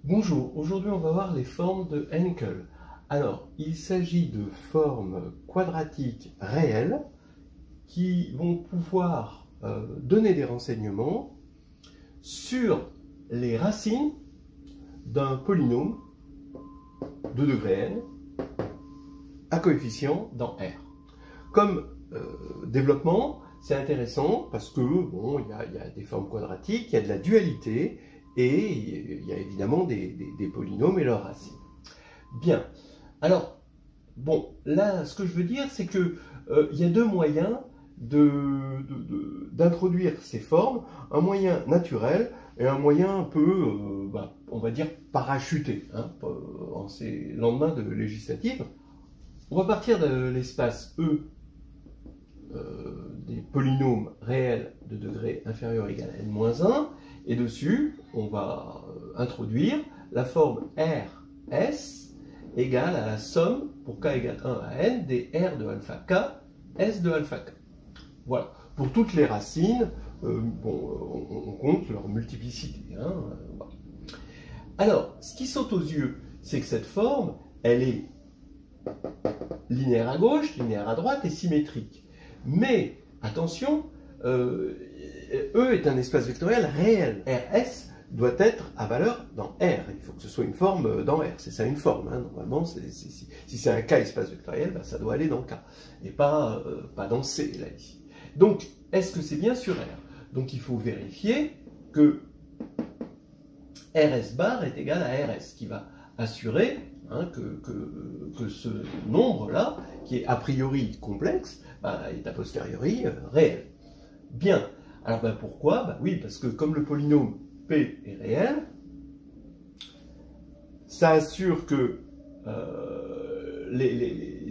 Bonjour, aujourd'hui on va voir les formes de Hankel. Alors, il s'agit de formes quadratiques réelles qui vont pouvoir donner des renseignements sur les racines d'un polynôme de degré n à coefficient dans R. Comme développement, c'est intéressant parce que bon, il y a des formes quadratiques, il y a de la dualité et il y a évidemment des polynômes et leurs racines. Bien, alors, bon, là, ce que je veux dire, c'est que il y a deux moyens d'introduire ces formes, un moyen naturel et un moyen un peu, on va dire, parachuté, hein, en ces lendemains de législative. On va partir de l'espace E des polynômes réels de degré inférieur ou égal à n-1, et dessus, on va introduire la forme RS égale à la somme, pour k égale 1 à n, des R de alpha k, S de alpha k. Voilà. Pour toutes les racines, on compte leur multiplicité. Hein, voilà. Alors, ce qui saute aux yeux, c'est que cette forme, elle est linéaire à gauche, linéaire à droite et symétrique. Mais, attention, E est un espace vectoriel réel. RS doit être à valeur dans R. Il faut que ce soit une forme dans R. C'est ça une forme. Hein. Normalement, si c'est un K espace vectoriel, ben, ça doit aller dans K. Et pas dans C, là, ici. Donc, est-ce que c'est bien sur R? Donc, il faut vérifier que RS bar est égal à RS, qui va assurer hein, que ce nombre-là, qui est a priori complexe, est a posteriori réel. Bien. Alors pourquoi? Oui, parce que comme le polynôme P est réel, ça assure que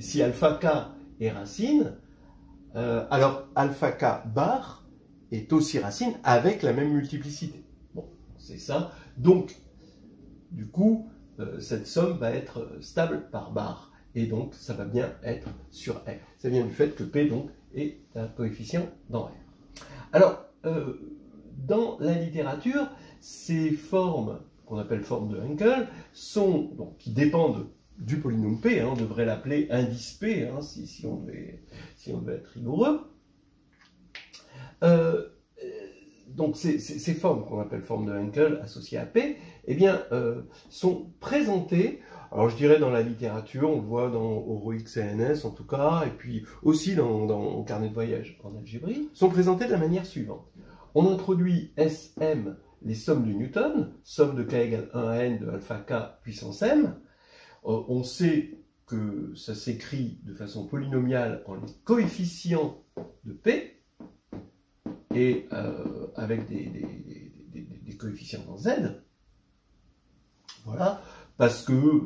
si alpha k est racine, alors alpha k bar est aussi racine avec la même multiplicité. Bon, c'est ça. Donc, du coup, cette somme va être stable par bar. Et donc, ça va bien être sur R. Ça vient du fait que P, donc, est un coefficient dans R. Alors, dans la littérature, ces formes, qu'on appelle formes de Hankel, qui dépendent du polynôme P, hein, on devrait l'appeler indice P, hein, si on devait être rigoureux. Donc ces formes qu'on appelle formes de Hankel associées à P, eh bien, sont présentées, alors je dirais dans la littérature, on le voit dans OroX-CNS en tout cas, et puis aussi dans Carnet de voyage en algébrie, sont présentées de la manière suivante. On introduit Sm, les sommes de Newton, somme de k égale 1 à n de alpha k puissance m. On sait que ça s'écrit de façon polynomiale en les coefficients de P, et avec des coefficients dans Z. Voilà, parce que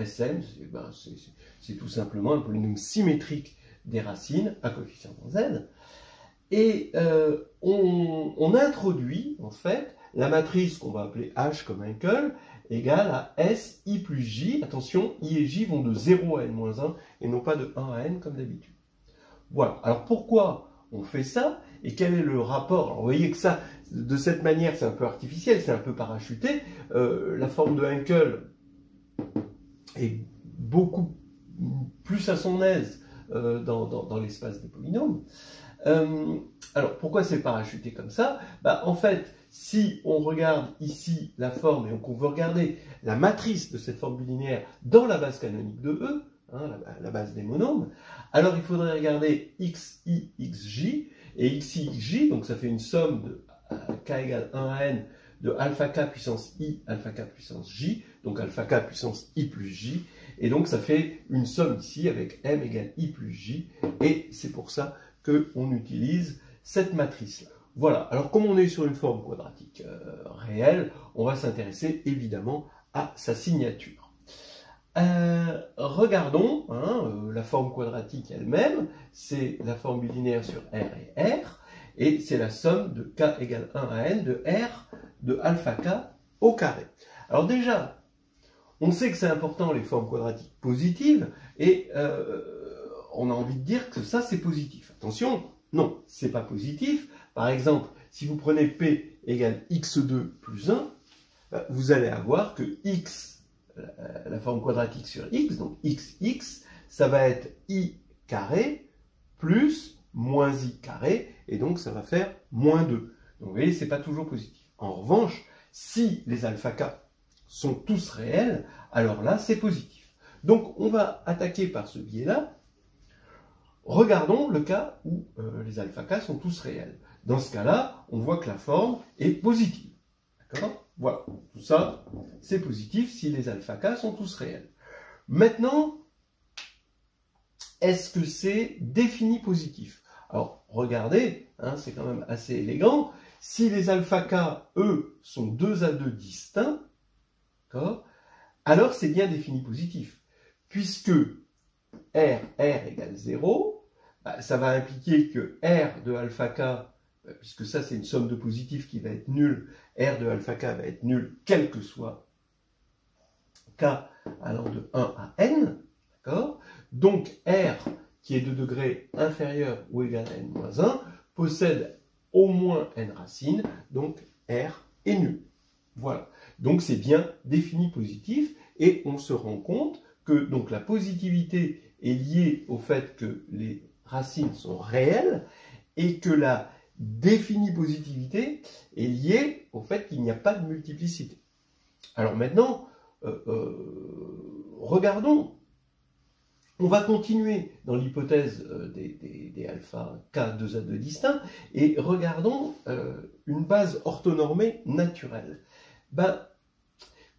Sm, c'est tout simplement un polynôme symétrique des racines à coefficient dans Z. Et on introduit, en fait, la matrice qu'on va appeler H comme Hankel, égale à S, I plus J. Attention, I et J vont de 0 à n-1 et non pas de 1 à n comme d'habitude. Voilà. Alors pourquoi on fait ça et quel est le rapport? Alors, vous voyez que ça, de cette manière, c'est un peu artificiel, c'est un peu parachuté. La forme de Hankel est beaucoup plus à son aise dans l'espace des polynômes. Alors, pourquoi c'est parachuté comme ça? En fait, si on regarde ici la forme et qu'on veut regarder la matrice de cette forme bilinéaire dans la base canonique de E, hein, la base des monômes, alors il faudrait regarder xi, xj, et xi, xj, donc ça fait une somme de k égale 1 à n de alpha k puissance i, alpha k puissance j, donc alpha k puissance i plus j, et donc ça fait une somme ici avec m égale i plus j, et c'est pour ça qu'on utilise cette matrice-là. Voilà, alors comme on est sur une forme quadratique réelle, on va s'intéresser évidemment à sa signature. Regardons, hein, la forme quadratique elle-même, c'est la forme bilinéaire sur R et R, et c'est la somme de k égale 1 à n de R de alpha k au carré. Alors déjà, on sait que c'est important les formes quadratiques positives, et on a envie de dire que ça c'est positif. Attention, non, c'est pas positif. Par exemple, si vous prenez P égale x2 plus 1, vous allez avoir que x, la forme quadratique sur x, donc x, ça va être i carré plus moins i carré, et donc ça va faire moins 2. Donc vous voyez, ce n'est pas toujours positif. En revanche, si les alpha k sont tous réels, alors là, c'est positif. Donc on va attaquer par ce biais-là. Regardons le cas où les alpha k sont tous réels. Dans ce cas-là, on voit que la forme est positive. D'accord ? Voilà, tout ça, c'est positif si les alpha k sont tous réels. Maintenant, est-ce que c'est défini positif? Alors, regardez, hein, c'est quand même assez élégant. Si les alpha k, eux, sont 2 à 2 distincts, alors c'est bien défini positif. Puisque R égale 0, ça va impliquer que R de alpha k, puisque ça c'est une somme de positifs qui va être nulle, R de alpha k va être nul quel que soit k allant de 1 à n, d'accord? Donc R, qui est de degré inférieur ou égal à n-1, possède au moins n racines, donc R est nul. Voilà, donc c'est bien défini positif, et on se rend compte que donc, la positivité est liée au fait que les racines sont réelles, et que la définie positivité est liée au fait qu'il n'y a pas de multiplicité. Alors maintenant, regardons. On va continuer dans l'hypothèse des alpha k 2 à 2 distincts et regardons une base orthonormée naturelle.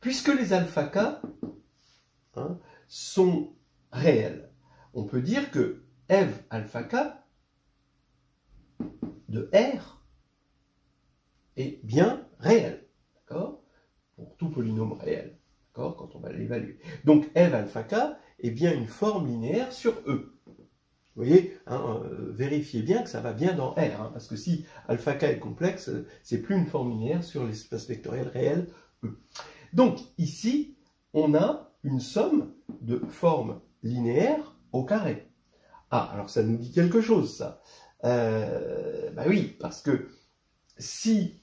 Puisque les alpha k sont réels, on peut dire que f alpha k de R est bien réel, d'accord? Pour tout polynôme réel, d'accord? Quand on va l'évaluer. Donc f alpha k est bien une forme linéaire sur E. Vous voyez, hein, vérifiez bien que ça va bien dans R, hein, parce que si alpha k est complexe, c'est plus une forme linéaire sur l'espace vectoriel réel E. Donc ici, on a une somme de formes linéaires au carré. Ah, alors ça nous dit quelque chose, ça. Oui, parce que si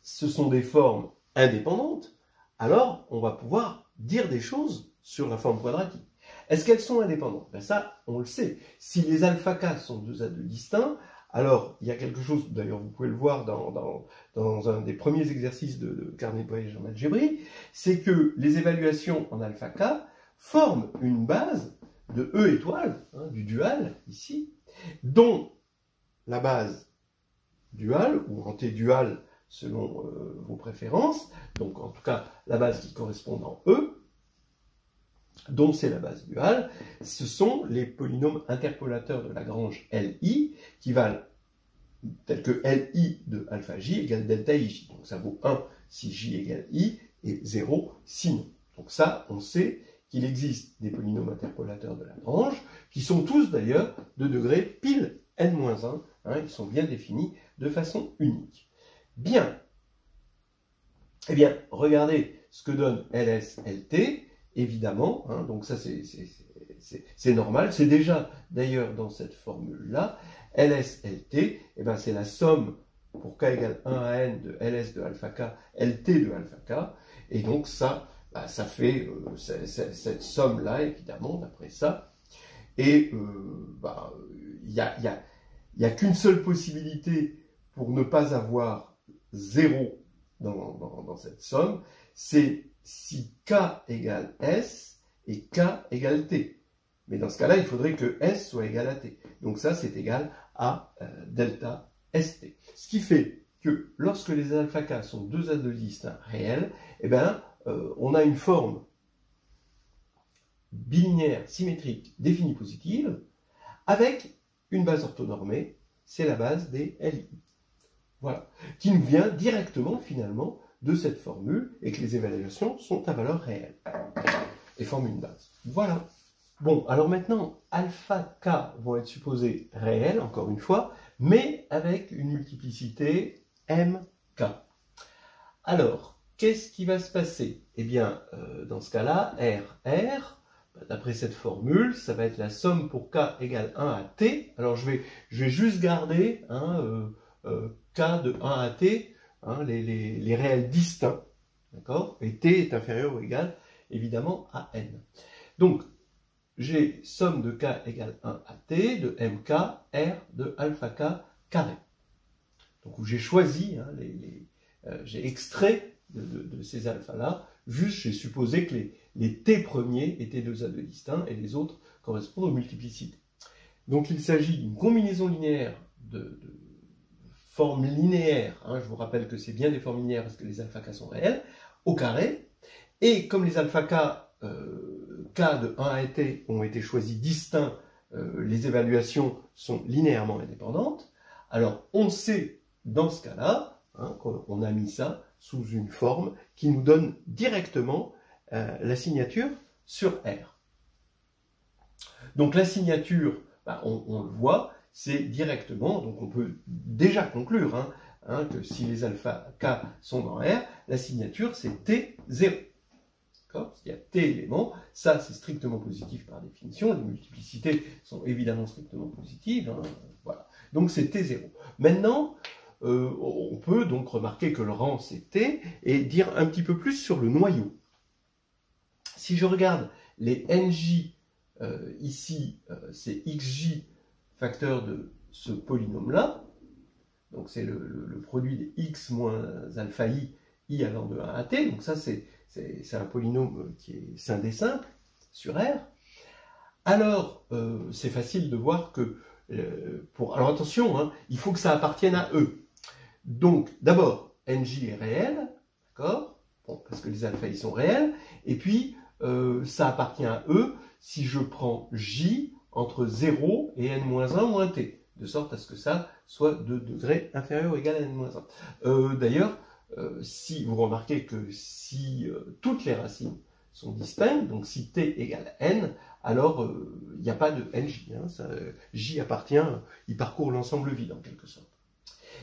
ce sont des formes indépendantes, alors on va pouvoir dire des choses sur la forme quadratique. Est-ce qu'elles sont indépendantes? Ça, on le sait. Si les alpha k sont 2 à 2 distincts, alors il y a quelque chose, d'ailleurs vous pouvez le voir dans un des premiers exercices de carnet de voyage en algébrie, c'est que les évaluations en alpha k forment une base de E étoile, hein, du dual, ici, dont la base duale, ou antéduale selon vos préférences, donc en tout cas la base qui correspond dans E, dont c'est la base duale, ce sont les polynômes interpolateurs de Lagrange Li qui valent tel que Li de alpha j égale delta ij. Donc ça vaut 1 si j égale i et 0 sinon. Donc ça, on sait qu'il existe des polynômes interpolateurs de Lagrange qui sont tous d'ailleurs de degré pile n-1, hein, ils sont bien définis de façon unique. Bien. Eh bien, regardez ce que donne LS-LT. Évidemment, hein, donc ça c'est normal, c'est déjà d'ailleurs dans cette formule-là, LS-LT, eh ben, c'est la somme pour k égale 1 à n de LS de alpha k, LT de alpha k, et donc ça, ça fait cette somme-là, évidemment, d'après ça, et il n'y a qu'une seule possibilité pour ne pas avoir 0 dans cette somme, c'est si k égale s et k égale t. Mais dans ce cas-là, il faudrait que s soit égal à t. Donc ça, c'est égal à delta st. Ce qui fait que lorsque les alpha k sont 2 à 2 distincts réels, eh ben, on a une forme bilinéaire symétrique définie positive avec une base orthonormée, c'est la base des Li. Voilà. Qui nous vient directement, finalement, de cette formule et que les évaluations sont à valeur réelle et forment une base. Voilà. Bon, alors maintenant, alpha k vont être supposés réels, encore une fois, mais avec une multiplicité mk. Alors, qu'est-ce qui va se passer? Eh bien, dans ce cas-là, R, d'après cette formule, ça va être la somme pour k égale 1 à t. Alors, je vais juste garder k de 1 à t hein, les réels distincts, d'accord? Et t est inférieur ou égal, évidemment, à n. Donc, j'ai somme de k égale 1 à t de mk r de alpha k carré. Donc, où j'ai choisi, hein, j'ai extrait de ces alphas-là, juste j'ai supposé que les t premiers étaient 2 à 2 distincts et les autres correspondent aux multiplicités. Donc, il s'agit d'une combinaison linéaire de formes linéaires, hein, je vous rappelle que c'est bien des formes linéaires parce que les alpha k sont réels, au carré, et comme les alpha k, k de 1 à t ont été choisis distincts, les évaluations sont linéairement indépendantes, alors on sait dans ce cas-là, hein, qu'on a mis ça sous une forme qui nous donne directement la signature sur R. Donc la signature, bah, on le voit, c'est directement, donc on peut déjà conclure que si les alpha k sont dans R, la signature c'est T0. Il y a T éléments, ça c'est strictement positif par définition, les multiplicités sont évidemment strictement positives, hein, voilà. Donc c'est T0. Maintenant, on peut donc remarquer que le rang c'est T et dire un petit peu plus sur le noyau. Si je regarde les NJ, ici c'est XJ facteur de ce polynôme-là, donc c'est le produit des x moins alpha i allant de 1 à t, donc ça c'est un polynôme qui est scindé simple sur R. Alors c'est facile de voir que, alors attention, hein, il faut que ça appartienne à E. Donc d'abord, NJ est réel, d'accord, bon, parce que les alpha i sont réels, et puis ça appartient à E si je prends J entre 0 et n-1 moins t, de sorte à ce que ça soit de degré inférieur ou égal à n-1. D'ailleurs, si vous remarquez que si toutes les racines sont distinctes, donc si t égale n, alors il n'y a pas de nj. Hein, j appartient, il parcourt l'ensemble vide en quelque sorte.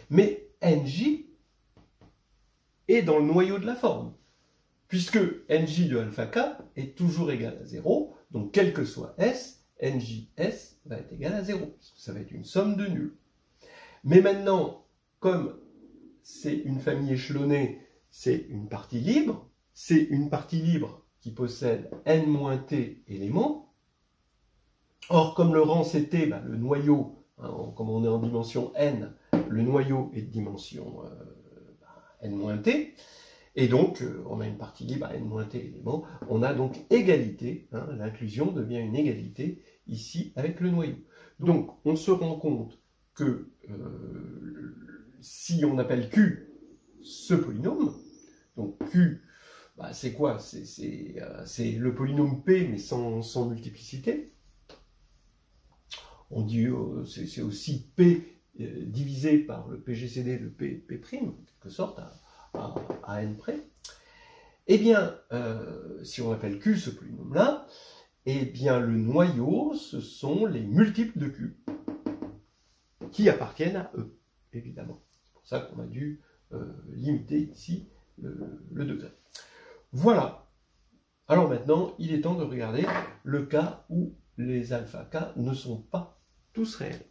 Mais nj est dans le noyau de la forme, puisque nj de alpha k est toujours égal à 0, donc quel que soit s, njs va être égal à 0, parce que ça va être une somme de nuls. Mais maintenant, comme c'est une famille échelonnée, c'est une partie libre, c'est une partie libre qui possède n-t éléments. Or, comme le rang c'est t, bah, le noyau, hein, comme on est en dimension n, le noyau est de dimension n-t, et donc on a une partie libre à n-t éléments, on a donc égalité, hein, l'inclusion devient une égalité ici avec le noyau. Donc on se rend compte que si on appelle Q ce polynôme, donc Q, bah, c'est quoi? C'est le polynôme P mais sans multiplicité. On dit c'est aussi P divisé par le PGCD de P', en quelque sorte, à n près. Eh bien, si on appelle Q ce polynôme-là, eh bien le noyau, ce sont les multiples de Q, qui appartiennent à E, évidemment. C'est pour ça qu'on a dû limiter ici le degré. Voilà. Alors maintenant, il est temps de regarder le cas où les alpha K ne sont pas tous réels.